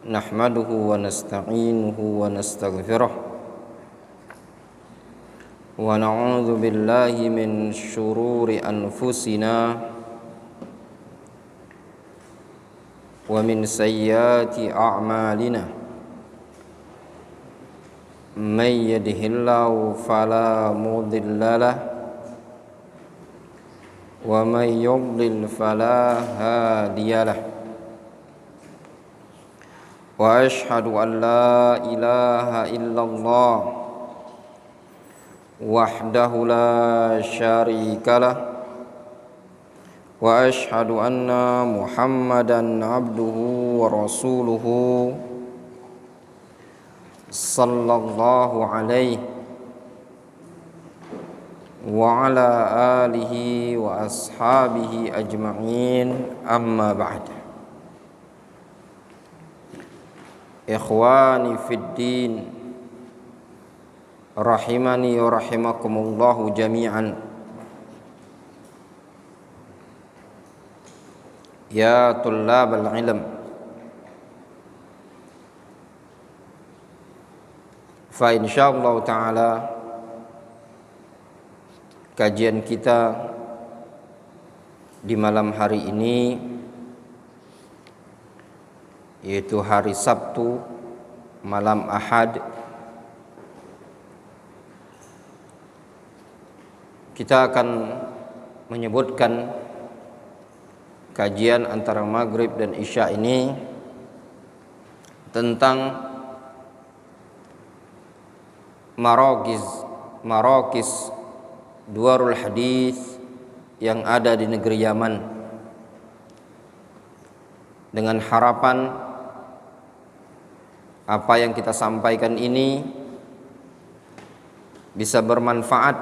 Nahmaduhu wa nasta'inuhu wa nastaghfiruh wa na'udzu billahi min syururi anfusina wa min sayyiati a'malina may yahdihillahu fala mudilla lahu wa may yudlil fala hadiya lahu wa ashhadu an la ilaha illallah wahdahu la syarika lah wa ashhadu anna Muhammadan abduhu wa rasuluhu sallallahu alaihi wa ala alihi wa ashabihi ajma'in, amma ba'd. Ikhwani fid din, rahimani wa rahimakumullahu jami'an. Ya tullabal ilm, fa insyaallah ta'ala kajian kita di malam hari ini, yaitu hari Sabtu malam Ahad, kita akan menyebutkan kajian antara maghrib dan isya ini tentang marakis Duarul Hadis yang ada di negeri Yaman, dengan harapan apa yang kita sampaikan ini bisa bermanfaat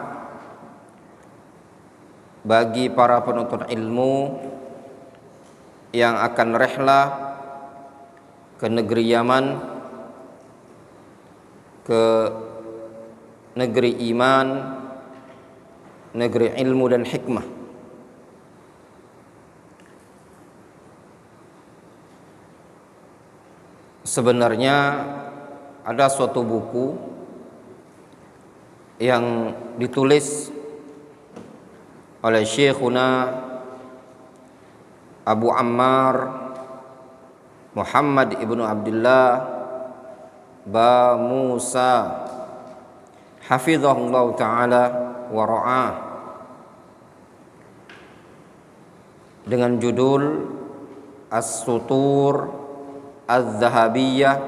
bagi para penuntut ilmu yang akan rehlah ke negeri Yaman, ke negeri iman, negeri ilmu dan hikmah. Sebenarnya ada suatu buku yang ditulis oleh Syekhuna Abu Ammar Muhammad ibnu Abdullah Ba Musa hafizahullah ta'ala wa ra'ah, dengan judul As-Sutur Az-Zahabiyah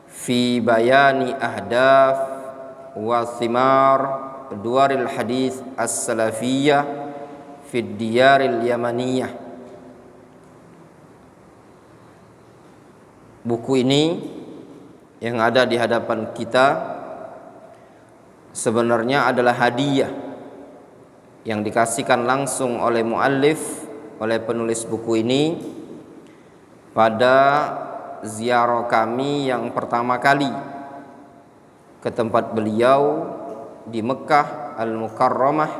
fi bayani ahdaf wa thimar Duaril Hadis As-Salafiyah fi Diyaril Yamaniyah. Buku ini yang ada di hadapan kita sebenarnya adalah hadiah yang dikasihkan langsung oleh muallif, oleh penulis buku ini, pada ziarah kami yang pertama kali ke tempat beliau di Mekah Al-Mukarramah,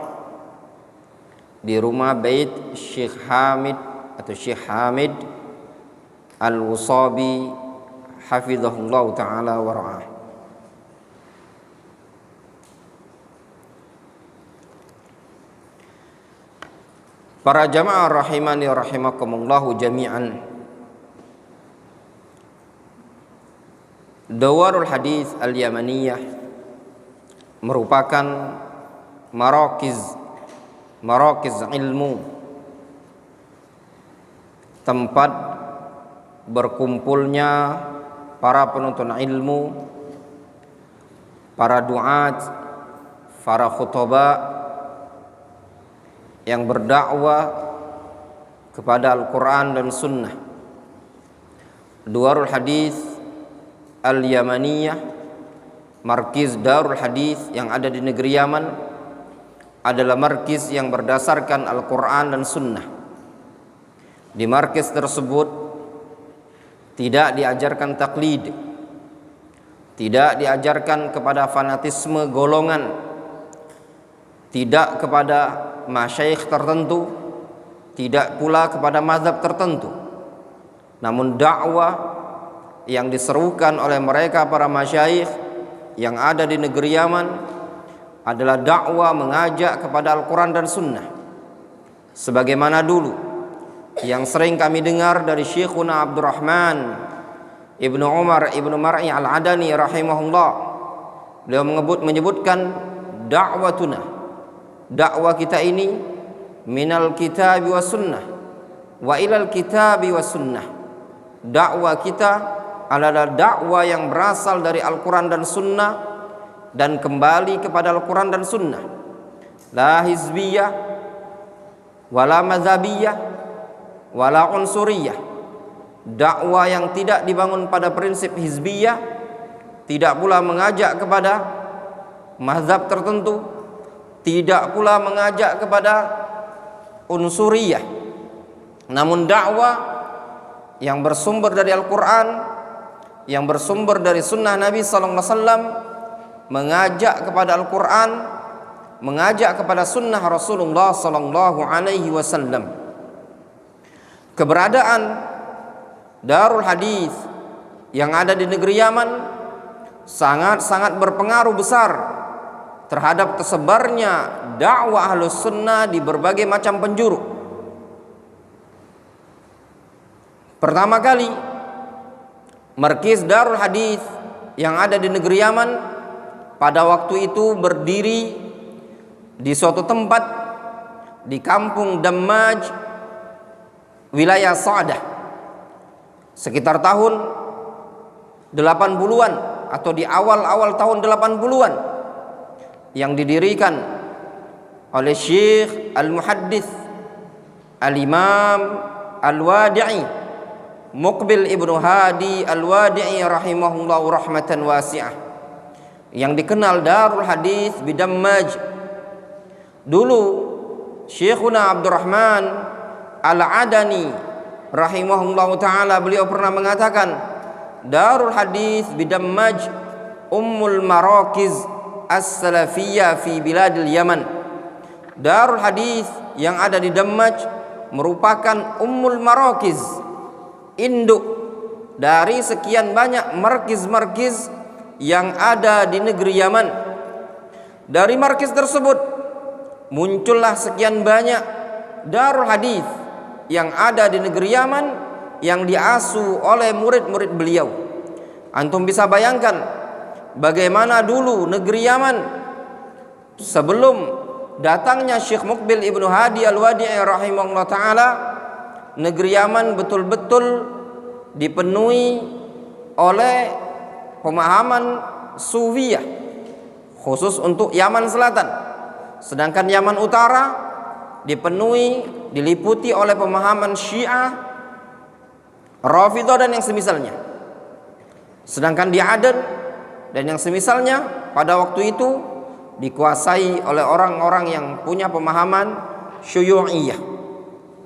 di rumah Bait Syekh Hamid atau Syekh Hamid Al-Wusabi hafizahullah ta'ala wa ra'ah. Para jamaah rahimani rahimakumullahu jami'an, Duarul Hadis Al-Yamaniyah merupakan marakis ilmu, tempat berkumpulnya para penuntut ilmu, para duat, para khutbah yang berdakwah kepada Al-Quran dan Sunnah. Duarul Hadis Al-Yamaniyah, markiz Darul Hadis yang ada di negeri Yaman, adalah markiz yang berdasarkan Al-Quran dan Sunnah. Di markiz tersebut tidak diajarkan taklid, tidak diajarkan kepada fanatisme golongan, tidak kepada masyayikh tertentu, tidak pula kepada mazhab tertentu, namun dakwah yang diserukan oleh mereka para masyayikh yang ada di negeri Yaman adalah dakwah mengajak kepada Al-Quran dan Sunnah, sebagaimana dulu yang sering kami dengar dari Syekhuna Abdurrahman Ibnu Umar Ibnu Mar'i Al-Adani rahimahullah. Beliau menyebutkan dakwatuna, dakwah kita ini minal kitabi wa sunnah wa ilal kitabi wa sunnah. Dakwah kita adalah dakwah yang berasal dari Al-Quran dan Sunnah dan kembali kepada Al-Quran dan Sunnah. La hizbiyah wala mazhabiyah wala unsuriyah. Dakwah yang tidak dibangun pada prinsip hizbiyah, tidak pula mengajak kepada mazhab tertentu, tidak pula mengajak kepada unsuriyah, namun dakwah yang bersumber dari Al-Quran, yang bersumber dari Sunnah Nabi Sallallahu Alaihi Wasallam, mengajak kepada Al-Quran, mengajak kepada Sunnah Rasulullah Sallallahu Alaihi Wasallam. Keberadaan Darul Hadis yang ada di negeri Yaman sangat-sangat berpengaruh besar terhadap tersebarnya dakwah Ahlus Sunnah di berbagai macam penjuru. Pertama kali, markiz Darul Hadis yang ada di negeri Yaman pada waktu itu berdiri di suatu tempat di kampung Dammaj, wilayah Sa'dah, sekitar tahun 80-an atau di awal-awal tahun 80-an, yang didirikan oleh Syekh Al-Muhaddits Al-Imam Al-Wadi'i Muqbil Ibnu Hadi Al-Wadi'i rahimahullahu rahmatan wasi'ah, yang dikenal Darul Hadis Bidammaj. Dulu Syekhuna Abdurrahman Al-Adani rahimahullahu ta'ala, beliau pernah mengatakan, Darul Hadis Bidammaj Ummul Marakiz As-Salafiyah fi Biladil Yaman. Darul Hadis yang ada di Dammaj merupakan Ummul Marakiz, induk dari sekian banyak markiz-markiz yang ada di negeri Yaman. Dari markiz tersebut muncullah sekian banyak Darul Hadis yang ada di negeri Yaman yang diasuh oleh murid-murid beliau. Antum bisa bayangkan bagaimana dulu negeri Yaman sebelum datangnya Syekh Muqbil Ibnu Hadi Al-Wadi'i rahimahullah ta'ala. Negeri Yaman betul-betul dipenuhi oleh pemahaman Sufiyah khusus untuk Yaman Selatan, sedangkan Yaman Utara diliputi oleh pemahaman Syiah, Rafidhah dan yang semisalnya. Sedangkan di Aden dan yang semisalnya pada waktu itu dikuasai oleh orang-orang yang punya pemahaman Syuyu'iyah,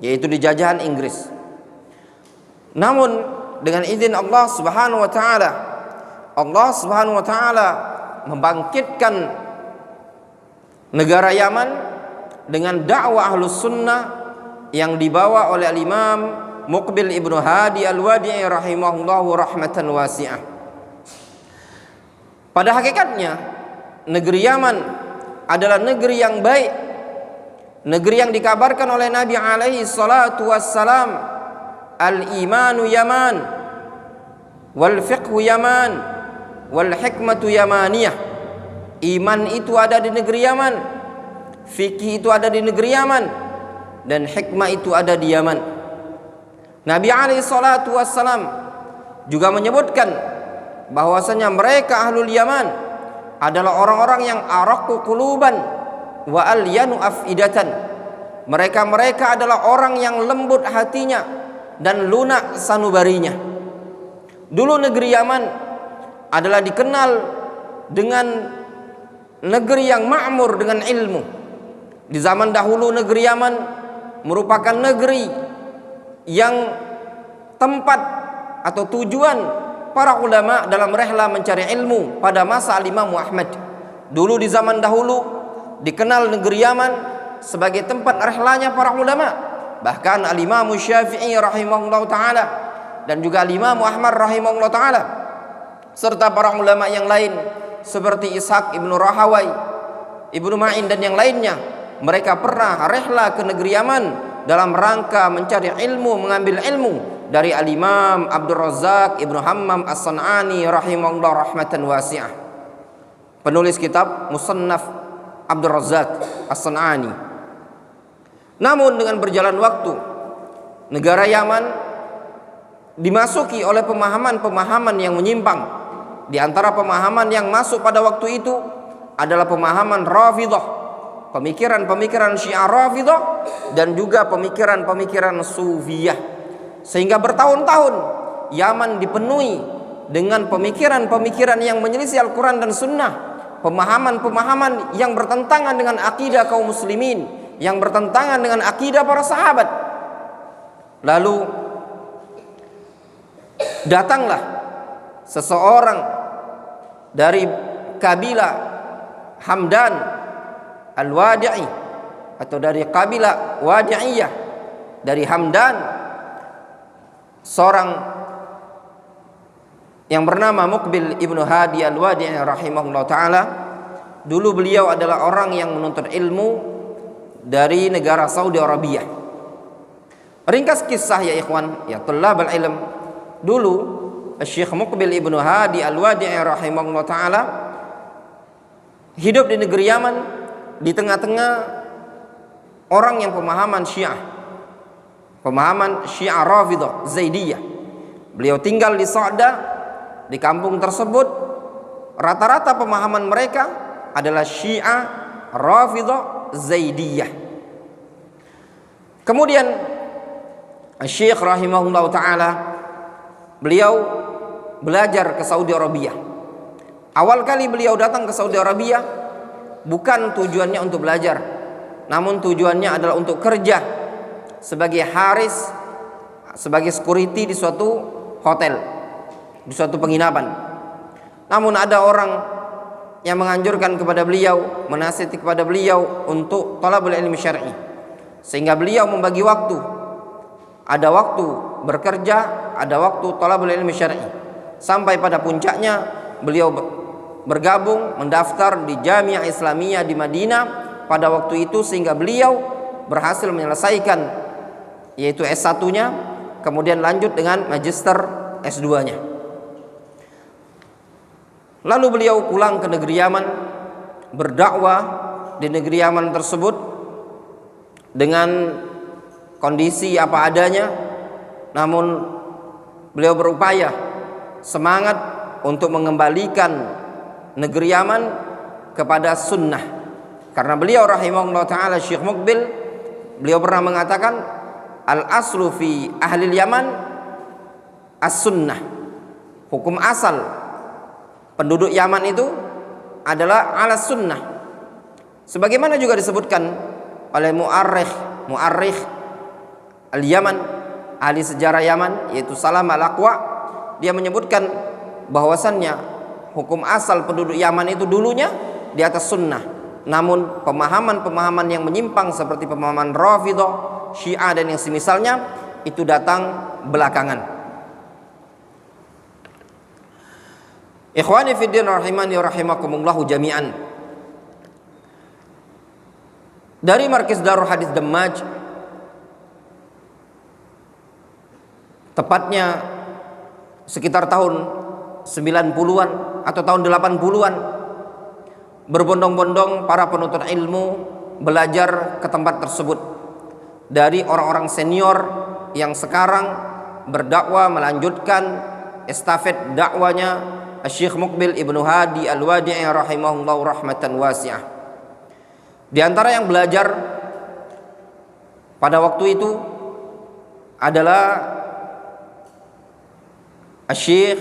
yaitu di jajahan Inggris. Namun dengan izin Allah Subhanahu wa taala, Allah Subhanahu wa taala membangkitkan negara Yaman dengan dakwah Ahlus Sunnah yang dibawa oleh Al-Imam Muqbil Ibnu Hadi Al-Wadi'i rahimahullahu rahmatan wasi'ah. Pada hakikatnya negeri Yaman adalah negeri yang baik, negeri yang dikabarkan oleh Nabi alaihi salatu wassalam, al-imanu yaman wal fiqhu yaman wal hikmatu yamaniyah. Iman itu ada di negeri Yaman, fikih itu ada di negeri Yaman, dan hikmah itu ada di Yaman. Nabi alaihi salatu wassalam juga menyebutkan bahwasanya mereka ahlul Yaman adalah orang-orang yang araqu quluban wa alyanu afidatan. Mereka adalah orang yang lembut hatinya dan lunak sanubarinya. Dulu negeri Yaman adalah dikenal dengan negeri yang makmur dengan ilmu. Di zaman dahulu negeri Yaman merupakan negeri yang tempat atau tujuan para ulama dalam rehla mencari ilmu pada masa Imam Ahmad. Dulu di zaman dahulu dikenal negeri Yaman sebagai tempat rehlanya para ulama. Bahkan Al-Imam Syafi'i rahimahullah ta'ala dan juga Imam Ahmad rahimahullah taala, serta para ulama yang lain seperti Ishaq ibnu Rahawai, Ibnu Ma'in dan yang lainnya. Mereka pernah rehla ke negeri Yaman dalam rangka mencari ilmu, mengambil ilmu dari Al-Imam Abdul Razzaq Ibnu Hammam As-San'ani rahimahullah rahmatan wasi'ah, penulis kitab Musannaf Abdul Razzaq As-San'ani. Namun dengan berjalan waktu, negara Yaman dimasuki oleh pemahaman-pemahaman yang menyimpang. Di antara pemahaman yang masuk pada waktu itu adalah pemahaman Rafidhah, pemikiran-pemikiran Syiah Rafidhah, dan juga pemikiran-pemikiran Sufiyah. Sehingga bertahun-tahun Yaman dipenuhi dengan pemikiran-pemikiran yang menyelisih Al-Quran dan Sunnah, pemahaman-pemahaman yang bertentangan dengan akidah kaum muslimin, yang bertentangan dengan akidah para sahabat. Lalu datanglah seseorang dari kabilah Hamdan Al-Wadi'i atau dari kabilah Wadi'iyah, dari Hamdan, seorang yang bernama Muqbil ibnu Hadi Al-Wadi'i rahimahullah ta'ala. Dulu beliau adalah orang yang menuntut ilmu dari negara Saudi Arabia. Ringkas kisah ya ikhwan, ya tullabal ilm, dulu Syekh Muqbil ibnu Hadi Al-Wadi'i rahimahullah ta'ala hidup di negeri Yaman, di tengah-tengah orang yang pemahaman Syiah, pemahaman Syiah Rafidhah Zaidiyah. Beliau tinggal di Sa'da, di kampung tersebut rata-rata pemahaman mereka adalah Syiah Rafidhah Zaidiyah. Kemudian Syekh rahimahullah ta'ala beliau belajar ke Saudi Arabia. Awal kali beliau datang ke Saudi Arabia bukan tujuannya untuk belajar, namun tujuannya adalah untuk kerja sebagai haris, sebagai security di suatu hotel, di suatu penginapan. Namun ada orang yang menganjurkan kepada beliau, menasihati kepada beliau untuk talabul ilmi syar'i, sehingga beliau membagi waktu. Ada waktu bekerja, ada waktu talabul ilmi syar'i. Sampai pada puncaknya beliau bergabung, mendaftar di Jamiah Islamiyah di Madinah pada waktu itu, sehingga beliau berhasil menyelesaikan yaitu S1-nya, kemudian lanjut dengan magister S2-nya. Lalu beliau pulang ke negeri Yaman, berdakwah di negeri Yaman tersebut dengan kondisi apa adanya, namun beliau berupaya semangat untuk mengembalikan negeri Yaman kepada sunnah. Karena beliau rahimahullah ta'ala Syekh Muqbil, beliau pernah mengatakan al-aslu fi ahli Yaman as-sunnah. Hukum asal penduduk Yaman itu adalah ala sunnah. Sebagaimana juga disebutkan oleh mu'arrikh al-Yaman, ahli sejarah Yaman, yaitu Salam al-Aqwa. Dia menyebutkan bahwasannya hukum asal penduduk Yaman itu dulunya di atas sunnah, namun pemahaman-pemahaman yang menyimpang seperti pemahaman Rafidhah, Syiah dan yang semisalnya itu datang belakangan. Ikhwani fiddin rahimani rahimakumullahu jami'an. Dari Markaz Darul Hadis Dammaj, tepatnya sekitar tahun 90-an atau tahun 80-an, berbondong-bondong para penuntut ilmu belajar ke tempat tersebut dari orang-orang senior yang sekarang berdakwah, melanjutkan estafet dakwanya Syekh Muqbil ibnu Hadi Al-Wadi'i rahimahullah rahmatan wasi'ah. Di antara yang belajar pada waktu itu adalah Syekh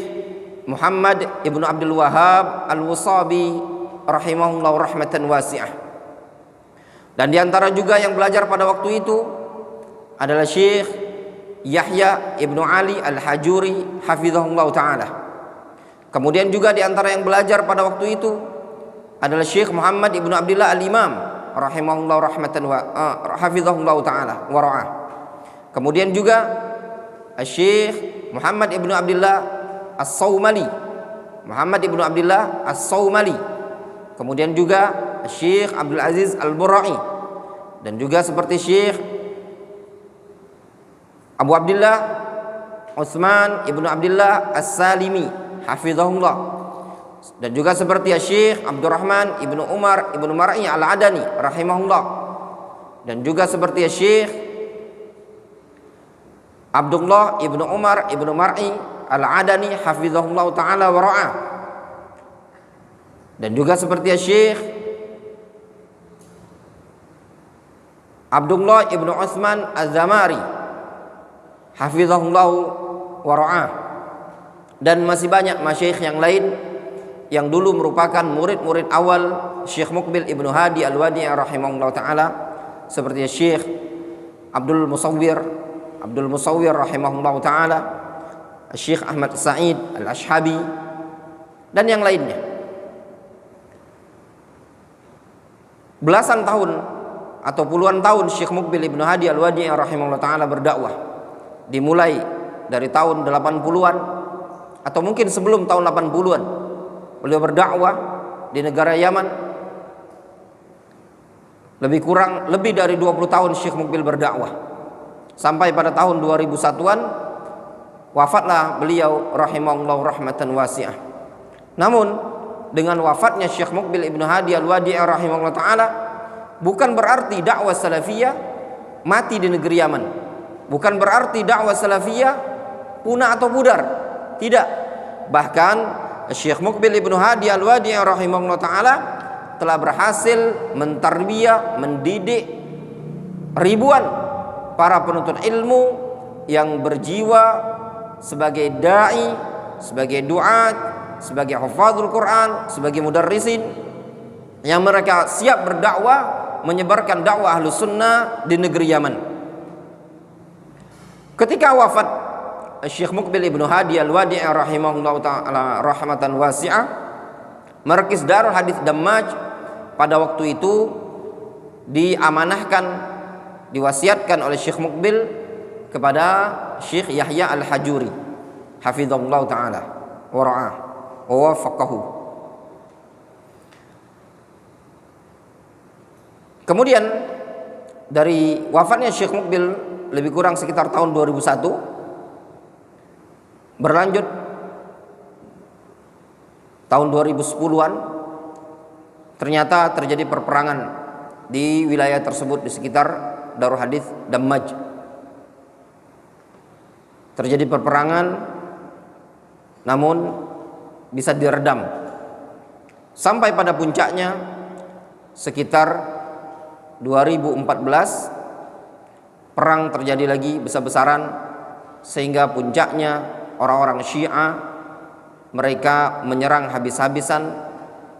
Muhammad ibnu Abdul Wahhab Al-Wasabi rahimahullah rahmatan wasi'ah. Dan di antara juga yang belajar pada waktu itu adalah Syekh Yahya ibnu Ali Al-Hajuri hafizahullah ta'ala. Kemudian juga di antara yang belajar pada waktu itu adalah Syekh Muhammad ibnu Abdullah Al-Imam rahimahullah rahmatan wa hafizahullah ta'ala wa ra'ah. Kemudian juga Syekh Muhammad ibnu Abdullah As-Saumali, Muhammad ibnu Abdullah As-Saumali. Kemudian juga Syekh Abdul Aziz Al-Burai, dan juga seperti Syekh Abu Abdullah Utsman ibnu Abdullah As-Salimi hafizahullah, dan juga seperti Syekh Abdurrahman ibnu Umar ibnu Mar'i Al-Adani rahimahullah, dan juga seperti Syekh Abdullah ibnu Umar ibnu Mar'i Al-Adani hafizahullah ta'ala wa ra'ah, dan juga seperti Syekh Abdullah ibnu Utsman Az-Zamari hafizahullah wa ra'ah, dan masih banyak masyayikh yang lain yang dulu merupakan murid-murid awal Syekh Muqbil ibnu Hadi Al-Wadi' rahimahullah ta'ala, seperti Syekh Abdul Musawwir rahimahullah ta'ala, Syekh Ahmad Sa'id Al-Ashhabi, dan yang lainnya. Belasan tahun atau puluhan tahun Syekh Muqbil ibnu Hadi Al-Wadi' rahimahullah ta'ala berdakwah, dimulai dari tahun 80-an atau mungkin sebelum tahun 80-an. Beliau berdakwah di negara Yaman. Lebih dari 20 tahun Syekh Muqbil berdakwah, sampai pada tahun 2001-an wafatlah beliau rahimahullah rahmatan wasi'ah. Namun dengan wafatnya Syekh Muqbil ibnu Hadi Al-Wadi' rahimahullah ta'ala, bukan berarti dakwah salafiyah mati di negeri Yaman, bukan berarti dakwah salafiyah punah atau pudar, tidak. Bahkan Syekh Muqbil ibnu Hadi Al-Wadi' rahimahullah ta'ala telah berhasil mentarbiyah, mendidik ribuan para penuntut ilmu yang berjiwa sebagai da'i, sebagai du'at, sebagai hafadzul Quran, sebagai mudarrisin, yang mereka siap berdakwah, menyebarkan dakwah Ahlus Sunnah di negeri Yaman. Ketika wafat Syekh Muqbil ibnu Hadi Al-Wadi' rahimahullah ta'ala rahmatan wasi'ah, Markis Darul Hadits Dammaj pada waktu itu diamanahkan, diwasiatkan oleh Syekh Muqbil kepada Syekh Yahya Al-Hajuri hafizahullah ta'ala wa ra'ah wa wafaqahu. Kemudian dari wafatnya Syekh Muqbil lebih kurang sekitar tahun 2001, berlanjut tahun 2010-an, ternyata terjadi perperangan di wilayah tersebut, di sekitar Darul Hadits Dammaj. Terjadi perperangan, namun bisa diredam sampai pada puncaknya sekitar 2014. Perang terjadi lagi besar-besaran, sehingga puncaknya orang-orang Syiah mereka menyerang habis-habisan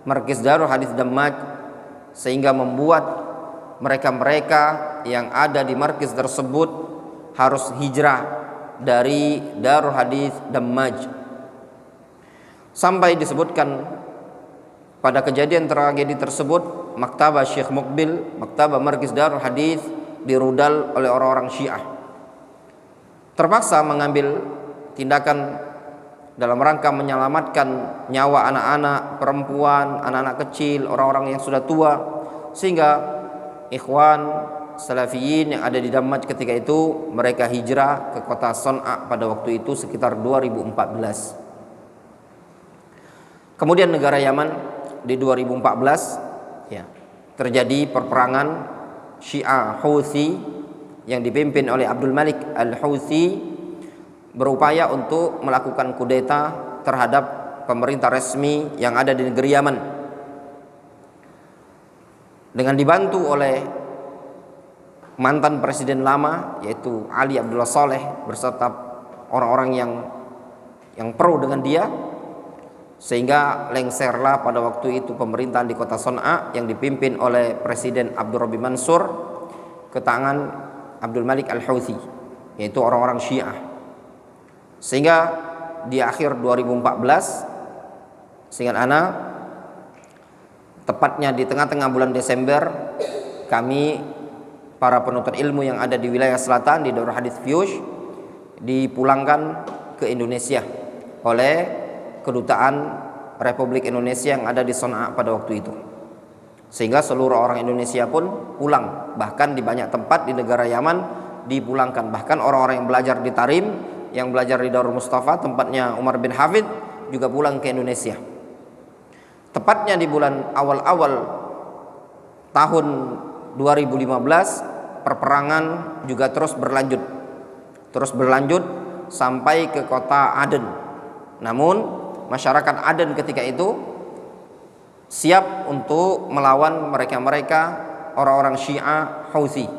Markis Darul Hadits Dammaj, sehingga membuat mereka-mereka yang ada di markis tersebut harus hijrah dari Darul Hadits Dammaj. Sampai disebutkan pada kejadian tragedi tersebut, maktabah Syekh Muqbil, maktabah Markis Darul Hadits dirudal oleh orang-orang Syiah. Terpaksa mengambil tindakan dalam rangka menyelamatkan nyawa anak-anak, perempuan, anak-anak kecil, orang-orang yang sudah tua, sehingga ikhwan salafiyin yang ada di Dammaj ketika itu mereka hijrah ke kota Son'a pada waktu itu sekitar 2014. Kemudian negara Yaman di 2014 ya, terjadi perperangan Syiah Houthi yang dipimpin oleh Abdul Malik Al-Houthi, berupaya untuk melakukan kudeta terhadap pemerintah resmi yang ada di negeri Yaman, dengan dibantu oleh mantan presiden lama yaitu Ali Abdullah Saleh beserta orang-orang yang pro dengan dia, sehingga lengserlah pada waktu itu pemerintahan di kota Son'a yang dipimpin oleh Presiden Abdul Rabbi Mansur ke tangan Abdul Malik Al-Houthi, yaitu orang-orang Syiah. Sehingga di akhir 2014, seingat ana, tepatnya di tengah-tengah bulan Desember, kami para penuntut ilmu yang ada di wilayah selatan di Darul Hadits Fiyush dipulangkan ke ke Indonesia oleh kedutaan Republik Indonesia yang ada di Sana'a pada waktu itu. Sehingga seluruh orang Indonesia pun pulang, bahkan di banyak tempat di negara Yaman dipulangkan. Bahkan orang-orang yang belajar di Tarim, yang belajar di Darul Mustafa tempatnya Umar bin Hafid juga pulang ke Indonesia. Tepatnya di bulan awal-awal tahun 2015 perperangan juga terus berlanjut sampai ke kota Aden. Namun masyarakat Aden ketika itu siap untuk melawan mereka orang-orang Syiah Houthi.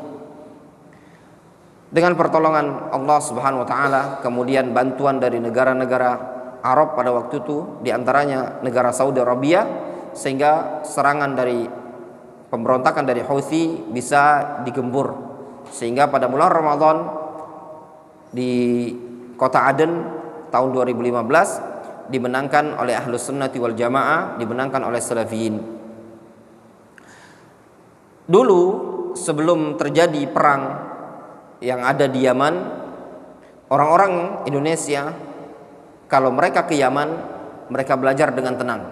Dengan pertolongan Allah Subhanahu wa taala, kemudian bantuan dari negara-negara Arab pada waktu itu, di antaranya negara Saudi Arabia, sehingga serangan dari pemberontakan dari Houthi bisa digembur. Sehingga pada bulan Ramadan di kota Aden tahun 2015 dimenangkan oleh Ahlus Sunnati wal Jamaah, dimenangkan oleh Salafiyin. Dulu sebelum terjadi perang yang ada di Yaman, orang-orang Indonesia kalau mereka ke Yaman, mereka belajar dengan tenang.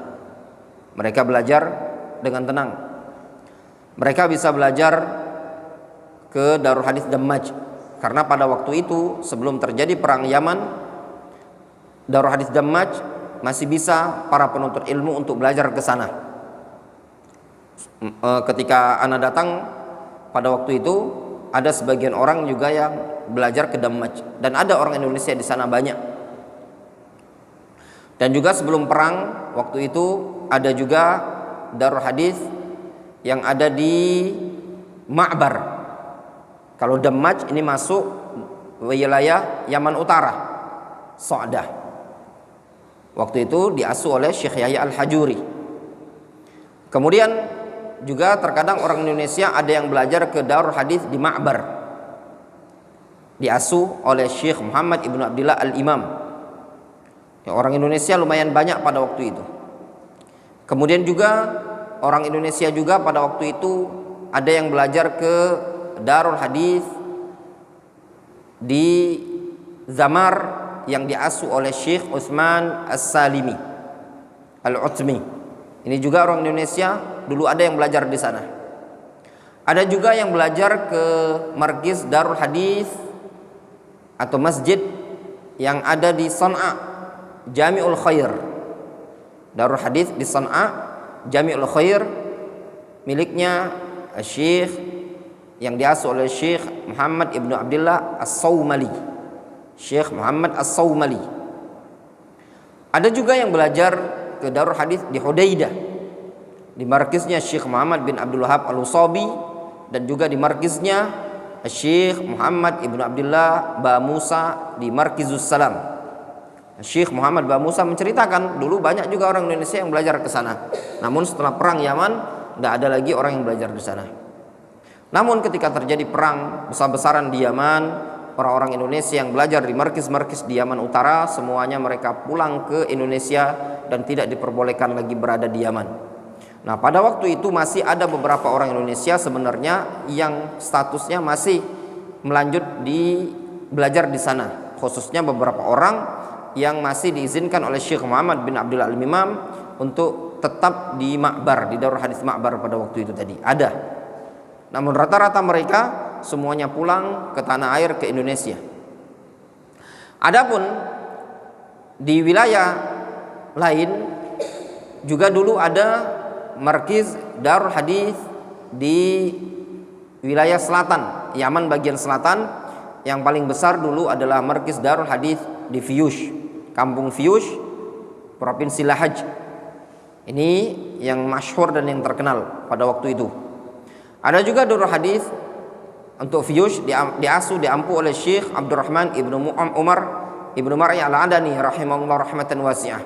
Mereka bisa belajar ke Darul Hadits Dammaj, karena pada waktu itu sebelum terjadi perang Yaman, Darul Hadits Dammaj masih bisa para penuntut ilmu untuk belajar ke sana. Ketika ana datang pada waktu itu, ada sebagian orang juga yang belajar ke Dammaj, dan ada orang Indonesia di sana banyak. Dan juga sebelum perang waktu itu ada juga Darul Hadits yang ada di Ma'bar. Kalau Dammaj ini masuk wilayah Yaman Utara, Sa'dah. Waktu itu diasuh oleh Syekh Yahya Al-Hajuri. Kemudian juga terkadang orang Indonesia ada yang belajar ke Darul Hadits di Ma'bar, diasuh oleh Syekh Muhammad Ibnu Abdillah Al-Imam. Ya, orang Indonesia lumayan banyak pada waktu itu. Kemudian juga orang Indonesia juga pada waktu itu ada yang belajar ke Darul Hadits di Zamar yang diasuh oleh Syekh Utsman As-Salimi Al-Utsmi. Ini juga orang Indonesia dulu ada yang belajar di sana. Ada juga yang belajar ke Markiz Darul Hadits atau masjid yang ada di Sana'a, Jami'ul Khair. Darul Hadits di Sana'a, Jami'ul Khair, miliknya Syekh yang diasuh oleh Syekh Muhammad Ibnu Abdillah As-Sawmali. Syekh Muhammad As-Sawmali. Ada juga yang belajar ke Darul Hadits di Hudaidah, di markiznya Syekh Muhammad bin Abdul Wahab Al-Usabi, dan juga di markiznya Syekh Muhammad Ibnu Abdillah Ba Musa di Markizus Salam. Syekh Muhammad Ba Musa menceritakan dulu banyak juga orang Indonesia yang belajar ke sana. Namun setelah perang Yaman tidak ada lagi orang yang belajar di sana. Namun ketika terjadi perang besar-besaran di Yaman, orang-orang Indonesia yang belajar di markis-markis di Yaman Utara semuanya mereka pulang ke Indonesia dan tidak diperbolehkan lagi berada di Yaman. Nah, pada waktu itu masih ada beberapa orang Indonesia sebenarnya yang statusnya masih melanjut di belajar di sana, khususnya beberapa orang yang masih diizinkan oleh Syekh Muhammad bin Abdullah Al-Imam untuk tetap di Ma'bar, di Darul Hadits Ma'bar pada waktu itu tadi ada. Namun rata-rata mereka semuanya pulang ke tanah air, ke Indonesia. Adapun di wilayah lain juga dulu ada markiz Darul Hadits di wilayah selatan, Yaman bagian selatan. Yang paling besar dulu adalah markiz Darul Hadits di Fiyush, Kampung Fiyush, Provinsi Lahaj. Ini yang masyhur dan yang terkenal pada waktu itu. Ada juga Darul Hadits untuk Fiyush diampu oleh Syekh Abdurrahman Ibnu Umar Ibnu Mar'i Al-Adani rahimahullah rahmatan wasi'ah.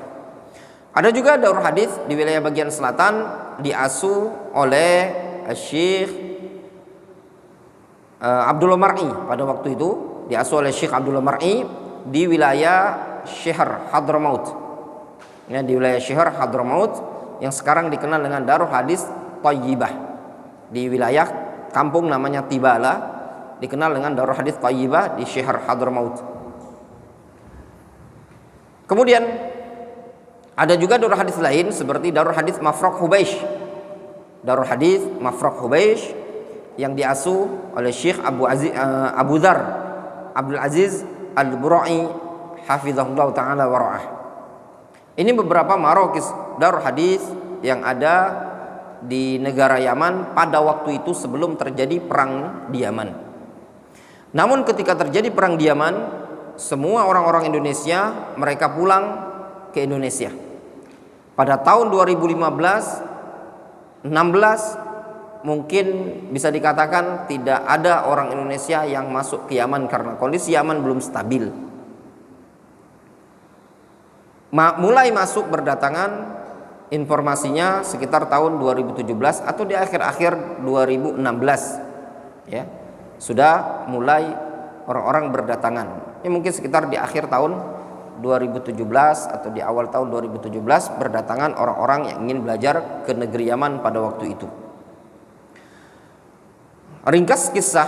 Ada juga Darul Hadits di wilayah bagian selatan diasuh oleh Syekh Abdullah Mar'i pada waktu itu, diasuh oleh Syekh Abdullah Mar'i di wilayah Syihr Hadramaut. Ya, di wilayah Syihr Hadramaut yang sekarang dikenal dengan Darul Hadits Thayyibah. Di wilayah kampung namanya Tibala dikenal dengan Darul Hadits Thayyibah di Syihr Hadramaut. Kemudian ada juga darul hadis lain seperti darul hadis Mafraq Hubeish. Darul hadis Mafraq Hubeish yang diasuh oleh Syekh Abu Dzar Abdul Aziz Al-Burai hafizahullah taala wa ra'ah. Ini beberapa marokis darul hadis yang ada di negara Yaman pada waktu itu sebelum terjadi perang di Yaman. Namun ketika terjadi perang di Yaman, semua orang-orang Indonesia mereka pulang ke Indonesia. Pada tahun 2015, 16 mungkin bisa dikatakan tidak ada orang Indonesia yang masuk ke Yaman karena kondisi Yaman belum stabil. Mulai masuk berdatangan informasinya sekitar tahun 2017 atau di akhir-akhir 2016 ya. Sudah mulai orang-orang berdatangan. Ini mungkin sekitar di akhir tahun 2017 atau di awal tahun 2017 berdatangan orang-orang yang ingin belajar ke negeri Yaman pada waktu itu. Ringkas kisah,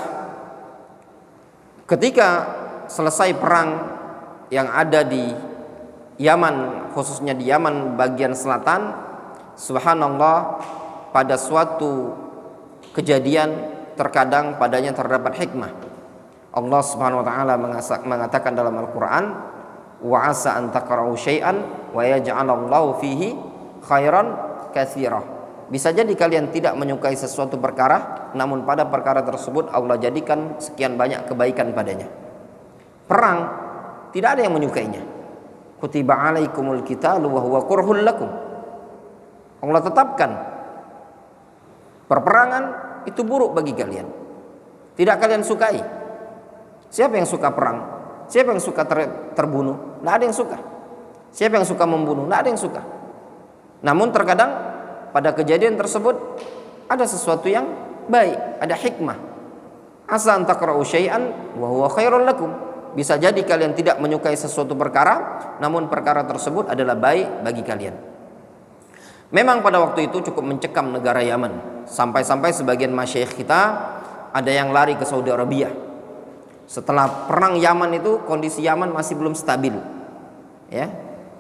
ketika selesai perang yang ada di Yaman, khususnya di Yaman bagian selatan, subhanallah, pada suatu kejadian terkadang padanya terdapat hikmah. Allah Subhanahu wa taala mengatakan dalam Al-Qur'an, wa asa an takra'u syai'an wa yaj'alallahu fihi khairan katsira. Bisa jadi kalian tidak menyukai sesuatu perkara, namun pada perkara tersebut Allah jadikan sekian banyak kebaikan padanya. Perang tidak ada yang menyukainya. Kutiba alaikumul qitalu wa huwa kurhul lakum. Allah tetapkan perperangan itu buruk bagi kalian, tidak kalian sukai. Siapa yang suka perang? Siapa yang suka terbunuh? Tidak ada yang suka. Siapa yang suka membunuh? Tidak ada yang suka. Namun terkadang pada kejadian tersebut ada sesuatu yang baik, ada hikmah. Asa an takra'u syai'an wa huwa khairul lakum. Bisa jadi kalian tidak menyukai sesuatu perkara, namun perkara tersebut adalah baik bagi kalian. Memang pada waktu itu cukup mencekam negara Yaman, sampai-sampai sebagian masyayikh kita ada yang lari ke Saudi Arabia. Setelah perang Yaman itu kondisi Yaman masih belum stabil, ya.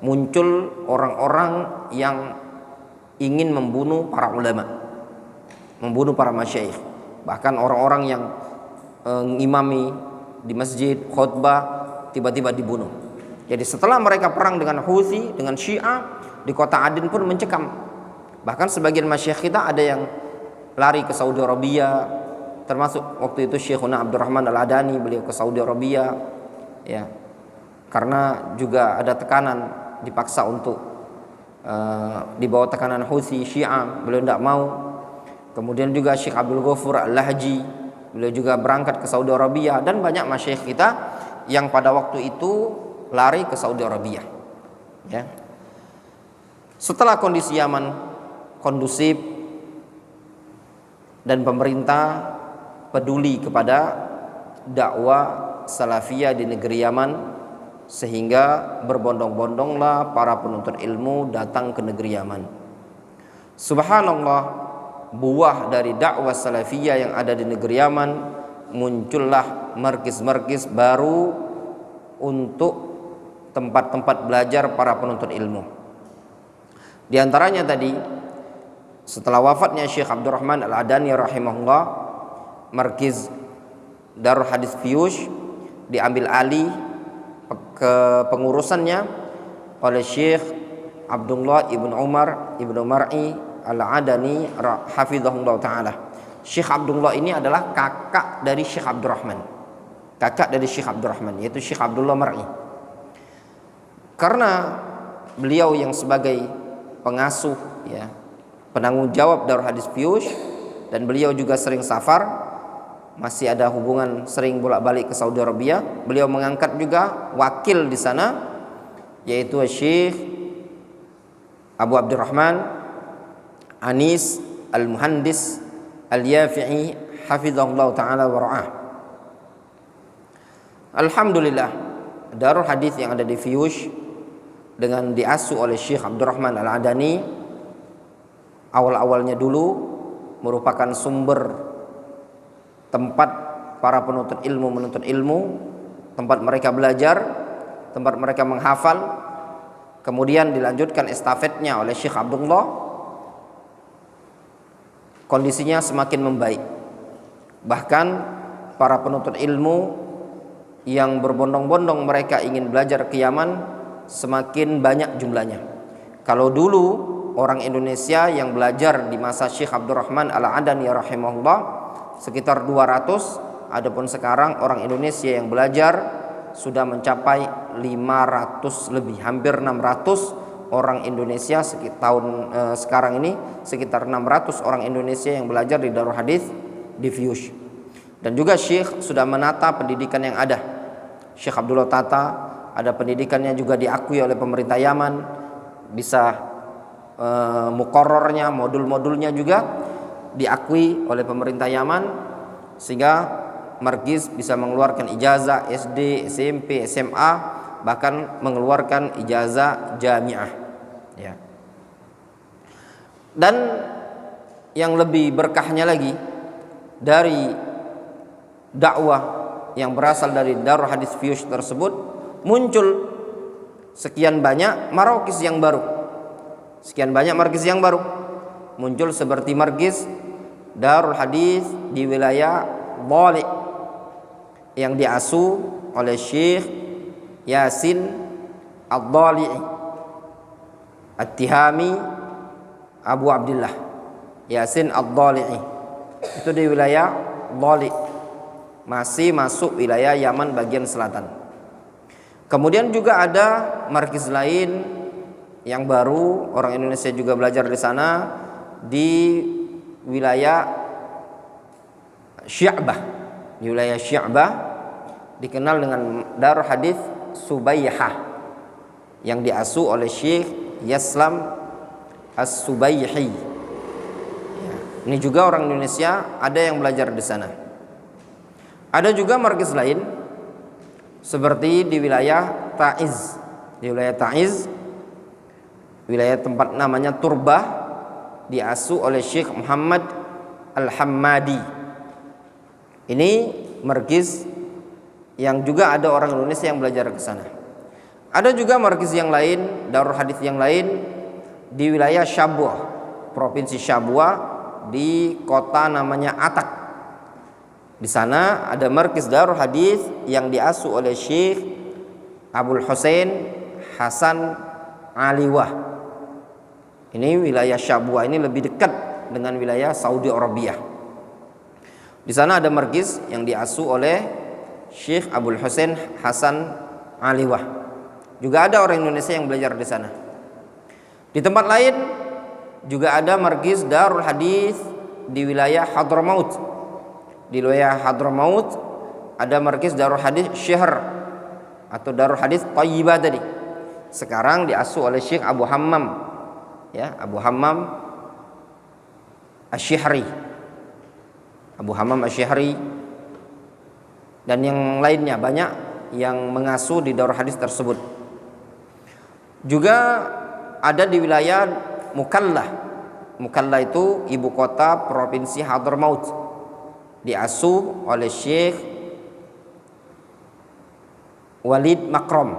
Muncul orang-orang yang ingin membunuh para ulama, membunuh para masyayikh, bahkan orang-orang yang ngimami di masjid khutbah tiba-tiba dibunuh. Jadi setelah mereka perang dengan Houthi, dengan Syiah, di kota Aden pun mencekam. Bahkan sebagian masyayikh kita ada yang lari ke Saudi Arabia, termasuk waktu itu Syekhuna Abdurrahman Al-Adani, beliau ke Saudi Arabia ya. Karena juga ada tekanan, dipaksa untuk di bawah tekanan Houthi Syiah, beliau tidak mau. Kemudian juga Syekh Abdul Ghafur Al-Lahji, beliau juga berangkat ke Saudi Arabia, dan banyak masyayikh kita yang pada waktu itu lari ke Saudi Arabia ya. Setelah kondisi Yaman kondusif dan pemerintah peduli kepada dakwah salafiyah di negeri Yaman, sehingga berbondong-bondonglah para penuntut ilmu datang ke negeri Yaman. Subhanallah, buah dari dakwah salafiyah yang ada di negeri Yaman, muncullah markis-markis baru untuk tempat-tempat belajar para penuntut ilmu. Di antaranya tadi, setelah wafatnya Syekh Abdurrahman Al-Adani rahimahullah, markiz Darul Hadis Fiyush diambil alih ke pengurusannya oleh Syekh Abdullah ibn Umar ibn Mar'i Al-Adani hafizahullah ta'ala. Syekh Abdullah ini adalah kakak dari Syekh Abdurrahman, kakak dari Syekh Abdurrahman, yaitu Syekh Abdullah Mar'i. Karena beliau yang sebagai pengasuh ya, penanggung jawab Darul Hadis Fiyush, dan beliau juga sering safar, masih ada hubungan sering bolak-balik ke Saudi Arabia. Beliau mengangkat juga wakil di sana, yaitu Syekh Abu Abdurrahman Anis Al-Muhandis Al-Yafi'i hafizahullah ta'ala wa ra'ah. Alhamdulillah, Darul Hadis yang ada di Fiyush dengan diasuh oleh Syekh Abdurrahman Al-Adani, awal-awalnya dulu merupakan sumber tempat para penuntut ilmu menuntut ilmu, tempat mereka belajar, tempat mereka menghafal, kemudian dilanjutkan estafetnya oleh Syekh Abdullah, kondisinya semakin membaik. Bahkan para penuntut ilmu yang berbondong-bondong mereka ingin belajar ke Yaman semakin banyak jumlahnya. Kalau dulu orang Indonesia yang belajar di masa Syekh Abdurrahman Al-Adani rahimahullah sekitar 200, adapun sekarang orang Indonesia yang belajar sudah mencapai 500 lebih, hampir 600 orang Indonesia sekarang ini sekitar 600 orang Indonesia yang belajar di Darul Hadits di Fiyush. Dan juga Syekh sudah menata pendidikan yang ada. Syekh Abdullah Tata ada pendidikannya juga diakui oleh pemerintah Yaman, bisa muqarrarnya, modul-modulnya juga diakui oleh pemerintah Yaman, sehingga Markiz bisa mengeluarkan ijazah SD, SMP, SMA, bahkan mengeluarkan ijazah jamiah, ya. Dan yang lebih berkahnya lagi dari dakwah yang berasal dari Darul Hadits Fiyush tersebut, muncul sekian banyak markiz yang baru. Sekian banyak markiz yang baru muncul, seperti markiz Darul Hadits di wilayah Bali yang diasuh oleh Syekh Yasin Ad-Dhali'i At-Tihami Abu Abdullah Yasin Ad-Dhali'i, itu di wilayah Bali, masih masuk wilayah Yaman bagian selatan. Kemudian juga ada markiz lain yang baru, orang Indonesia juga belajar di sana, di wilayah Sya'bah. Di wilayah Sya'bah dikenal dengan Darul Hadits Subaihah yang diasuh oleh Syekh Yaslam As-Subaihi. Ya, ini juga orang Indonesia ada yang belajar di sana. Ada juga markiz lain seperti di wilayah Taiz. Di wilayah Taiz, wilayah tempat namanya Turbah, diasuh oleh Syekh Muhammad Al-Hammadi. Ini markiz yang juga ada orang Indonesia yang belajar ke sana. Ada juga markiz yang lain, Darul Hadits yang lain di wilayah Shabwa, provinsi Shabwa, di kota namanya Atak. Di sana ada markiz Darul Hadits yang diasuh oleh Syekh Abdul Husain Hasan Aliwah. Ini wilayah Shabwa ini lebih dekat dengan wilayah Saudi Arabia. Di sana ada markiz yang diasuh oleh Syekh Abdul Husain Hasan Aliwah. Juga ada orang Indonesia yang belajar di sana. Di tempat lain juga ada markiz Darul Hadits di wilayah Hadramaut. Di wilayah Hadramaut ada markiz Darul Hadits Syahr atau Darul Hadits Thayyibah tadi. Sekarang diasuh oleh Syekh Abu Hammam, ya, Abu Hammam Asy-Syihri. Abu Hammam Asy-Syihri dan yang lainnya banyak yang mengasuh di Darul Hadits tersebut. Juga ada di wilayah Mukallah. Mukallah itu ibu kota provinsi Hadramaut, diasuh oleh Syekh Walid Makram.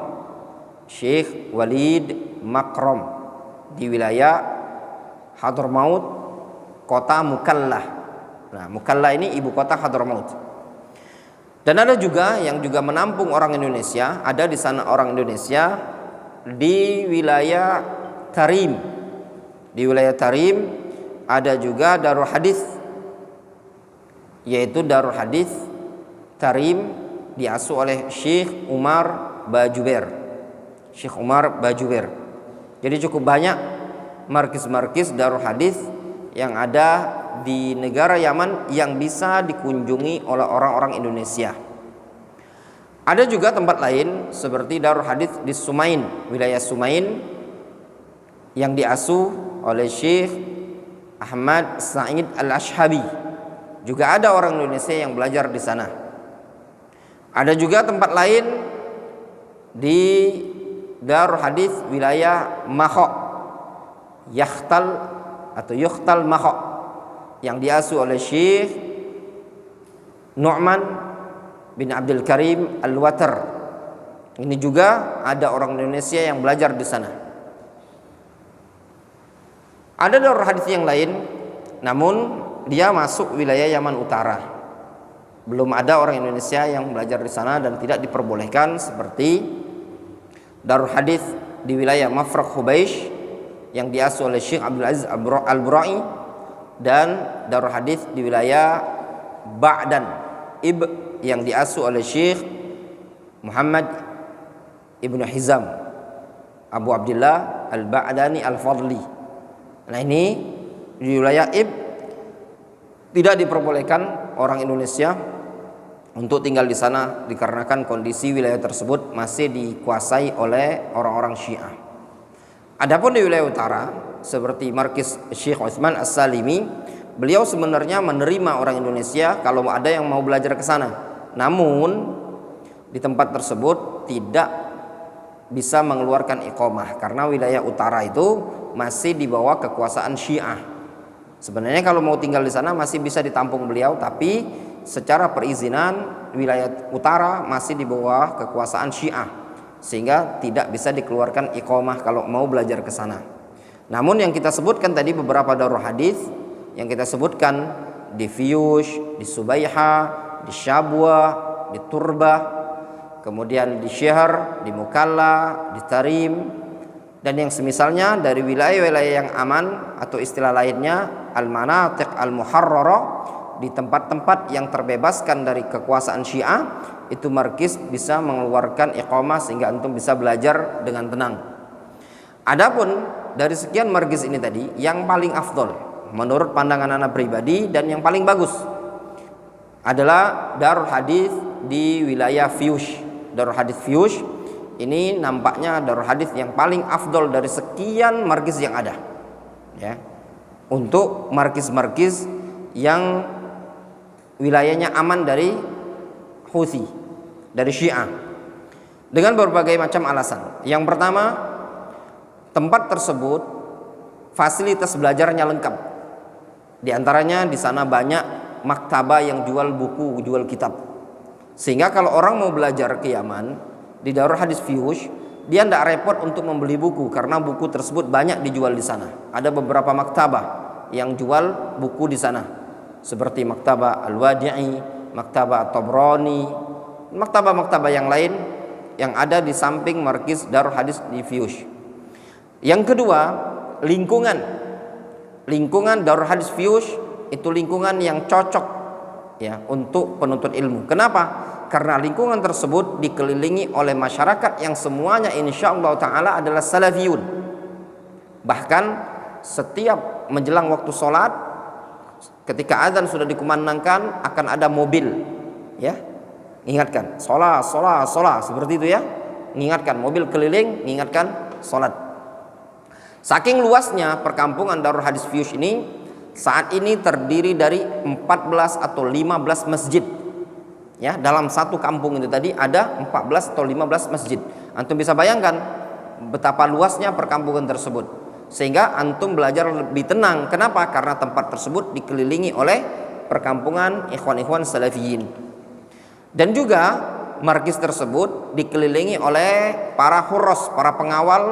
Syekh Walid Makram di wilayah Hadramaut, kota Mukallah. Nah, Mukallah ini ibu kota Hadramaut. Dan ada juga yang juga menampung orang Indonesia, ada di sana orang Indonesia di wilayah Tarim. Di wilayah Tarim ada juga Darul Hadits, yaitu Darul Hadits Tarim, diasuh oleh Syekh Umar Bajuber. Syekh Umar Bajuber. Jadi cukup banyak markiz-markiz Darul Hadits yang ada di negara Yaman yang bisa dikunjungi oleh orang-orang Indonesia. Ada juga tempat lain seperti Darul Hadits di Sumain, wilayah Sumain, yang diasuh oleh Syekh Ahmad Sa'id Al-Ashhabi. Juga ada orang Indonesia yang belajar di sana. Ada juga tempat lain di Darul Hadits wilayah Makho, Yukhtal Makho, yang diasuh oleh Syekh Nu'man bin Abdul Karim Al-Watar. Ini juga ada orang Indonesia yang belajar di sana. Ada darul hadis yang lain, namun dia masuk wilayah Yaman Utara. Belum ada orang Indonesia yang belajar di sana dan tidak diperbolehkan, seperti darul hadis di wilayah Mafraq Hubeish yang diasuh oleh Syekh Abdul Aziz Al-Burai, dan darul hadis di wilayah Ba'dan yang diasuh oleh Syekh Muhammad Ibnu Hizam Abu Abdullah Al-Ba'dani Al-Fadli. Nah, ini di wilayah tidak diperbolehkan orang Indonesia untuk tinggal di sana dikarenakan kondisi wilayah tersebut masih dikuasai oleh orang-orang Syiah. Adapun di wilayah utara seperti markis Syekh Utsman As-Salimi, beliau sebenarnya menerima orang Indonesia kalau ada yang mau belajar ke sana. Namun di tempat tersebut tidak bisa mengeluarkan iqamah karena wilayah utara itu masih di bawah kekuasaan Syiah. Sebenarnya kalau mau tinggal di sana masih bisa ditampung beliau, tapi secara perizinan wilayah utara masih di bawah kekuasaan Syiah, sehingga tidak bisa dikeluarkan iqamah kalau mau belajar ke sana. Namun yang kita sebutkan tadi beberapa darul hadis yang kita sebutkan di Fiyush, di Subaiha, di Syabwa, di Turbah, kemudian di Syihr, di Mukalla, di Tarim, dan yang semisalnya dari wilayah-wilayah yang aman atau istilah lainnya al-manatiq al-muharrarah, di tempat-tempat yang terbebaskan dari kekuasaan Syiah, itu markis bisa mengeluarkan iqamah sehingga antum bisa belajar dengan tenang. Adapun dari sekian markis ini tadi, yang paling afdol menurut pandangan anak pribadi dan yang paling bagus adalah darul hadis di wilayah Fiyush. Darul hadis Fiyush ini nampaknya darul hadis yang paling afdol dari sekian markis yang ada, ya, untuk markis-markis yang wilayahnya aman dari Houthi, dari Syiah, dengan berbagai macam alasan. Yang pertama, tempat tersebut fasilitas belajarnya lengkap. Di antaranya di sana banyak maktabah yang jual buku, jual kitab. Sehingga kalau orang mau belajar ke Yaman di Darul Hadis Fiyush, dia tidak repot untuk membeli buku karena buku tersebut banyak dijual di sana. Ada beberapa maktabah yang jual buku di sana, seperti Maktabah Al-Wadi'i, Maktabah At-Tabrani, maktabah-maktabah yang lain yang ada di samping markis Darul Hadis di Fiyush. Yang kedua, lingkungan Darul Hadis Fiyush itu lingkungan yang cocok, ya, untuk penuntut ilmu. Kenapa? Karena lingkungan tersebut dikelilingi oleh masyarakat yang semuanya insyaallah ta'ala adalah salafiyun. Bahkan setiap menjelang waktu sholat, ketika azan sudah dikumandangkan, akan ada mobil, ya, ingatkan sholat seperti itu, ya, mengingatkan mobil keliling, mengingatkan sholat. Saking luasnya perkampungan Darul Hadis Fiyush ini, saat ini terdiri dari 14 atau 15 masjid. Ya, dalam satu kampung itu tadi ada 14 atau 15 masjid. Antum bisa bayangkan betapa luasnya perkampungan tersebut. Sehingga antum belajar lebih tenang. Kenapa? Karena tempat tersebut dikelilingi oleh perkampungan ikhwan-ikhwan salafiyin. Dan juga markis tersebut dikelilingi oleh para huros, para pengawal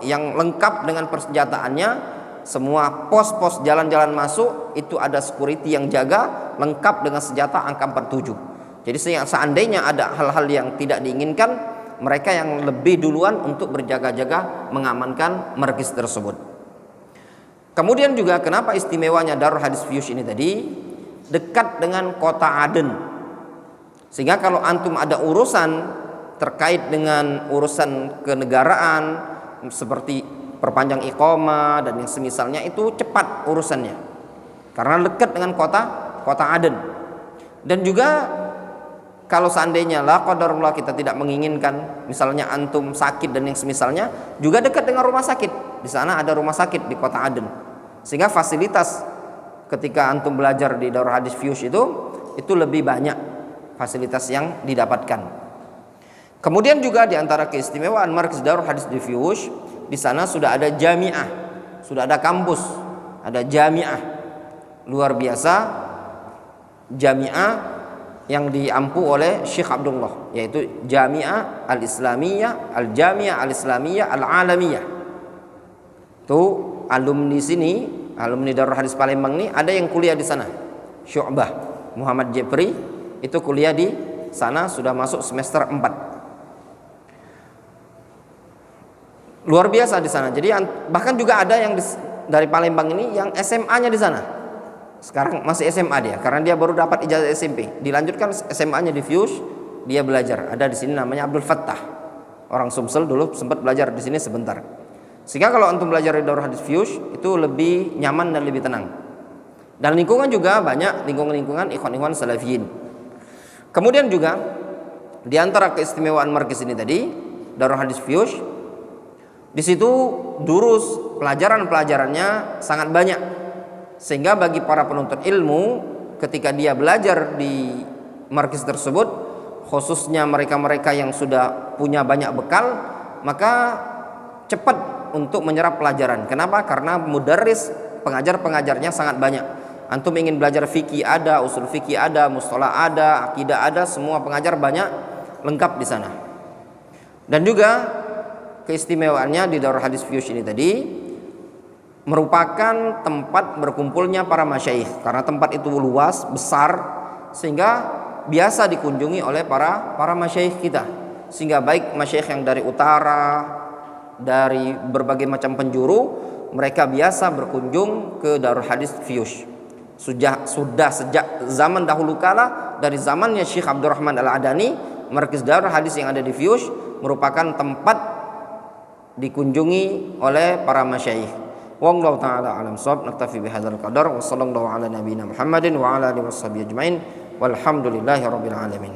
yang lengkap dengan persenjataannya. Semua pos-pos jalan-jalan masuk itu ada security yang jaga lengkap dengan senjata angka 47. Jadi seandainya ada hal-hal yang tidak diinginkan, mereka yang lebih duluan untuk berjaga-jaga mengamankan markis tersebut. Kemudian juga kenapa istimewanya Darul Hadis Fiyush ini tadi, dekat dengan kota Aden. Sehingga kalau antum ada urusan terkait dengan urusan kenegaraan seperti perpanjang iqamah dan yang semisalnya, itu cepat urusannya karena dekat dengan kota Aden. Dan juga kalau seandainya la qadarullah kita tidak menginginkan, misalnya antum sakit dan yang semisalnya, juga dekat dengan rumah sakit. Di sana ada rumah sakit di kota Aden. Sehingga fasilitas ketika antum belajar di Darul Hadis Fiyush itu lebih banyak fasilitas yang didapatkan. Kemudian juga di antara keistimewaan markaz Darul Hadis di Fiyush, di sana sudah ada jamiah, sudah ada kampus, ada jamiah. Luar biasa, jamiah yang diampu oleh Syekh Abdullah, yaitu Jami'ah Al-Islamiyah, Al-Jami'ah Al-Islamiyah Al-Alamiyah. Itu alumni sini alumni Darul Hadis Palembang ini ada yang kuliah di sana. Syu'bah Muhammad Jepri itu kuliah di sana, sudah masuk semester 4. Luar biasa di sana. Jadi bahkan juga ada yang dari Palembang ini yang SMA-nya di sana. Sekarang masih SMA dia, karena dia baru dapat ijazah SMP. Dilanjutkan SMA-nya di Fuse, dia belajar. Ada di sini namanya Abdul Fattah. Orang Sumsel dulu sempat belajar di sini sebentar. Sehingga kalau antum belajar di Darul Hadis Fuse itu lebih nyaman dan lebih tenang. Dan lingkungan juga banyak lingkungan ikhwan-ikhwan salafiyin. Kemudian juga di antara keistimewaan markis ini tadi, Darul Hadis Fuse, di situ durus pelajaran-pelajarannya sangat banyak. Sehingga bagi para penuntut ilmu ketika dia belajar di markis tersebut, khususnya mereka-mereka yang sudah punya banyak bekal, maka cepat untuk menyerap pelajaran. Kenapa? Karena mudarris, pengajar-pengajarnya sangat banyak. Antum ingin belajar fikih ada, usul fikih ada, mustalah ada, akidah ada, semua pengajar banyak, lengkap di sana. Dan juga keistimewaannya di Darul Hadis Fuse ini tadi merupakan tempat berkumpulnya para masyayikh, karena tempat itu luas, besar, sehingga biasa dikunjungi oleh para masyayikh kita. Sehingga baik masyayikh yang dari utara, dari berbagai macam penjuru, mereka biasa berkunjung ke Darul Hadis Fuse. Sudah sejak zaman dahulu kala, dari zamannya Syekh Abdurrahman Al-Adani, markis Darul Hadis yang ada di Fuse merupakan tempat dikunjungi oleh para masyayikh. Wallahu ta'ala alam shawab. Naktafi bihadzal qadar wa sallallahu ala nabiyyina Muhammadin wa ala alihi washabihi ajmain walhamdulillahi rabbil alamin.